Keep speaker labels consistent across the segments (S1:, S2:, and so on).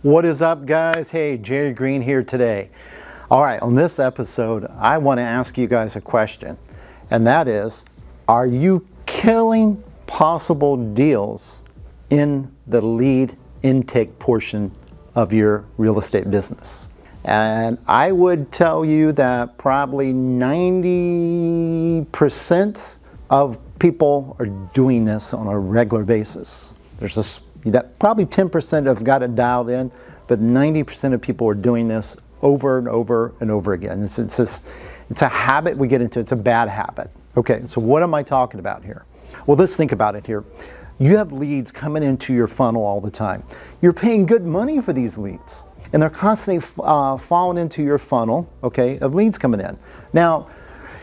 S1: What is up, guys? Hey, Jerry Green here today. All right, on this episode, I want to ask you guys a question, and that is, are you killing possible deals in the lead intake portion of your real estate business? And I would tell you that probably 90% of people are doing this on a regular basis. There's this that probably 10% have got it dialed in, but 90% of people are doing this over and over and over again. It's a habit we get into. It's a bad habit. Okay, so what am I talking about here? Well, let's think about it here. You have leads coming into your funnel all the time. You're paying good money for these leads, and they're constantly falling into your funnel, okay, of leads coming in. Now,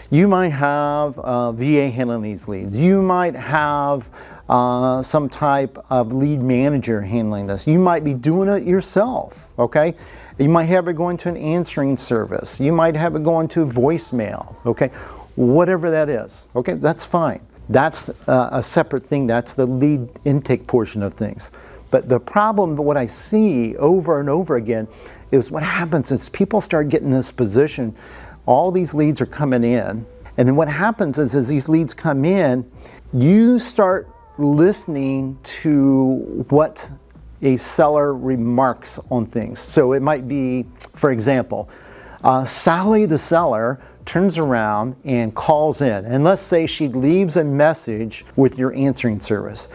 S1: you might have a VA handling these leads. You might have some type of lead manager handling this. You might be doing it yourself, okay? You might have it going to an answering service. You might have it going to voicemail, okay? Whatever that is, okay? That's fine. That's a separate thing. That's the lead intake portion of things. But the problem, what I see over and over again, is what happens is people start getting in this position. All these leads are coming in, and then what happens is as these leads come in, you start listening to what a seller remarks on things. So it might be, for example, Sally the seller turns around and calls in, and let's say she leaves a message with your answering service.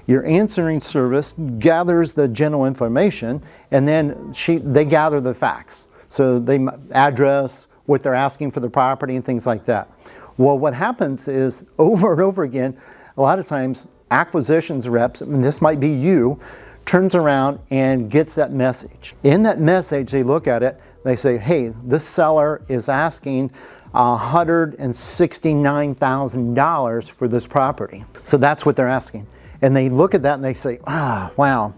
S1: Your answering service gathers the general information, and then they gather the facts. So they address, what they're asking for the property and things like that. Well, what happens is over and over again, a lot of times acquisitions reps, and this might be you, turns around and gets that message. In that message, they look at it, they say, hey, this seller is asking $169,000 for this property. So that's what they're asking. And they look at that and they say, wow,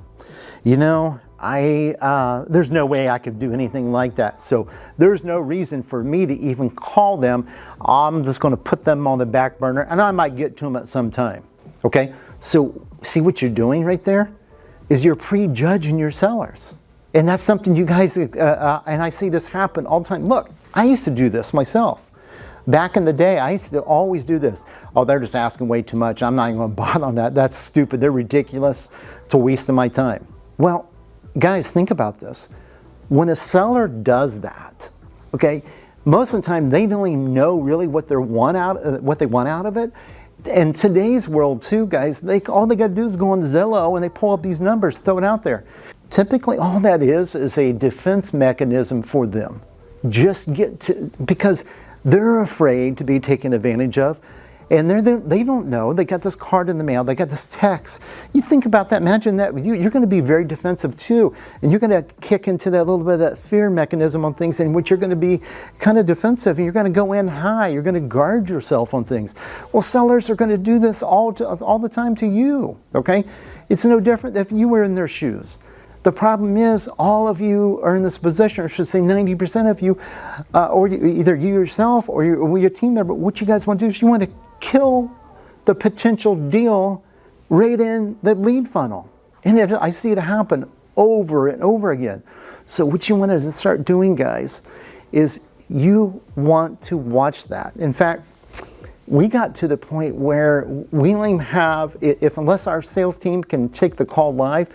S1: you know, there's no way I could do anything like that. So there's no reason for me to even call them. I'm just going to put them on the back burner, and I might get to them at some time. Okay? So see what you're doing right there? Is you're prejudging your sellers. And that's something you guys, and I see this happen all the time. Look, I used to do this myself. Back in the day, I used to always do this. Oh, they're just asking way too much. I'm not even going to bother on that. That's stupid. They're ridiculous. It's a waste of my time. Well, guys, think about this. When a seller does that, okay, most of the time they don't even know really what they want out of it. In today's world too, guys, all they got to do is go on Zillow and they pull up these numbers, throw it out there. Typically, all that is a defense mechanism for them. Because they're afraid to be taken advantage of. And they don't know. They got this card in the mail. They got this text. You think about that. Imagine that with you. You're going to be very defensive too. And you're going to kick into that little bit of that fear mechanism on things in which you're going to be kind of defensive. And you're going to go in high. You're going to guard yourself on things. Well, sellers are going to do this all the time to you. Okay? It's no different if you were in their shoes. The problem is all of you are in this position, or I should say 90% of you, or either you yourself or your team member, what you guys want to do is you want to kill the potential deal right in the lead funnel. And I see it happen over and over again. So what you want to start doing, guys, is you want to watch that. In fact, we got to the point where we don't even have, unless our sales team can take the call live,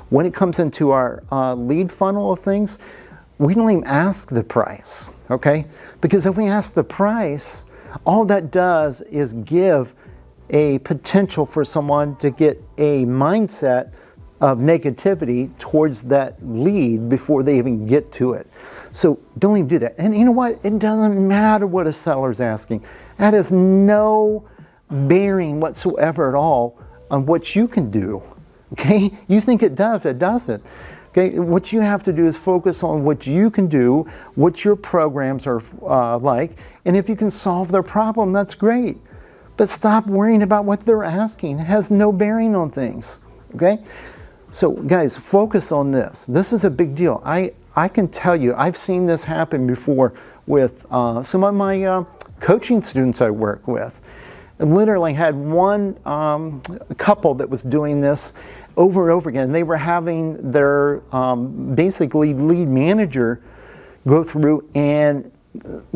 S1: when it comes into our lead funnel of things, we don't even ask the price, okay? Because if we ask the price, all that does is give a potential for someone to get a mindset of negativity towards that lead before they even get to it. So don't even do that. And you know what? It doesn't matter what a seller's asking. That has no bearing whatsoever at all on what you can do. Okay? You think it does, it doesn't. Okay? What you have to do is focus on what you can do, what your programs are like, and if you can solve their problem, that's great. But stop worrying about what they're asking. It has no bearing on things. Okay? So guys, focus on this. This is a big deal. I can tell you, I've seen this happen before with some of my coaching students I work with. I literally had one couple that was doing this over and over again. They were having their basically lead manager go through and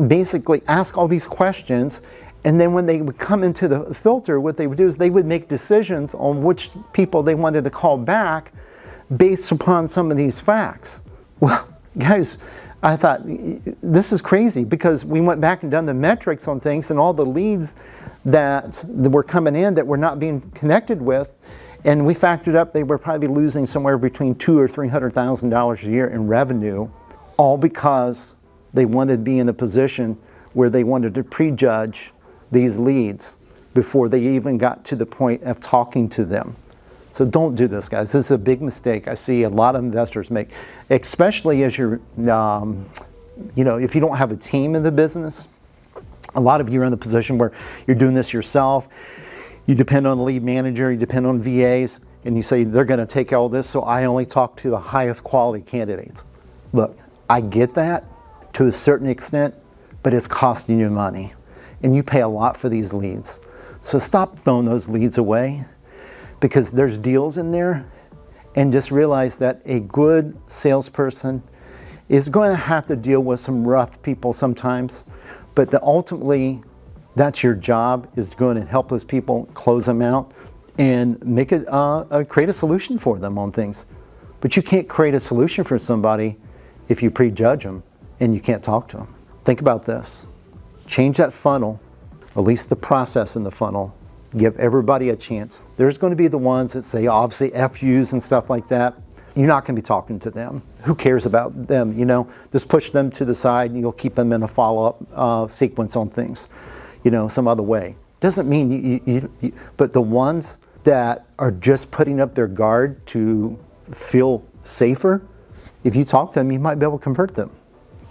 S1: basically ask all these questions, and then when they would come into the filter, what they would do is they would make decisions on which people they wanted to call back based upon some of these facts. Well, guys, I thought, this is crazy, because we went back and done the metrics on things, and all the leads that were coming in that were not being connected with, and we factored up they were probably losing somewhere between $200,000 or $300,000 a year in revenue, all because they wanted to be in a position where they wanted to prejudge these leads before they even got to the point of talking to them. So don't do this, guys. This is a big mistake I see a lot of investors make, especially as you're, if you don't have a team in the business. A lot of you are in the position where you're doing this yourself. You depend on a lead manager, you depend on VAs, and you say they're going to take all this, so I only talk to the highest quality candidates. Look, I get that to a certain extent, but it's costing you money, and you pay a lot for these leads. So stop throwing those leads away, because there's deals in there, and just realize that a good salesperson is going to have to deal with some rough people sometimes, but ultimately that's your job, is to go in and help those people, close them out, and make it create a solution for them on things. But you can't create a solution for somebody if you prejudge them and you can't talk to them. Think about this. Change that funnel, at least the process in the funnel. Give everybody a chance. There's going to be the ones that say obviously FUs and stuff like that. You're not going to be talking to them. Who cares about them? Just push them to the side, and you'll keep them in a follow-up sequence on things, some other way. Doesn't mean but the ones that are just putting up their guard to feel safer, if you talk to them, you might be able to convert them.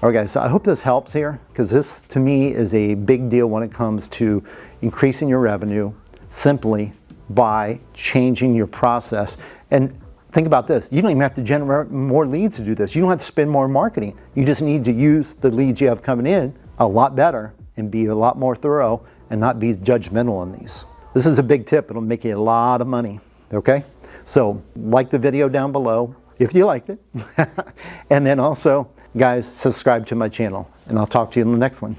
S1: All right, guys, so I hope this helps here, because this to me is a big deal when it comes to increasing your revenue simply by changing your process. And think about this, you don't even have to generate more leads to do this. You don't have to spend more marketing. You just need to use the leads you have coming in a lot better and be a lot more thorough and not be judgmental on these. This is a big tip. It'll make you a lot of money, okay? So like the video down below if you liked it. And then also, guys, subscribe to my channel, and I'll talk to you in the next one.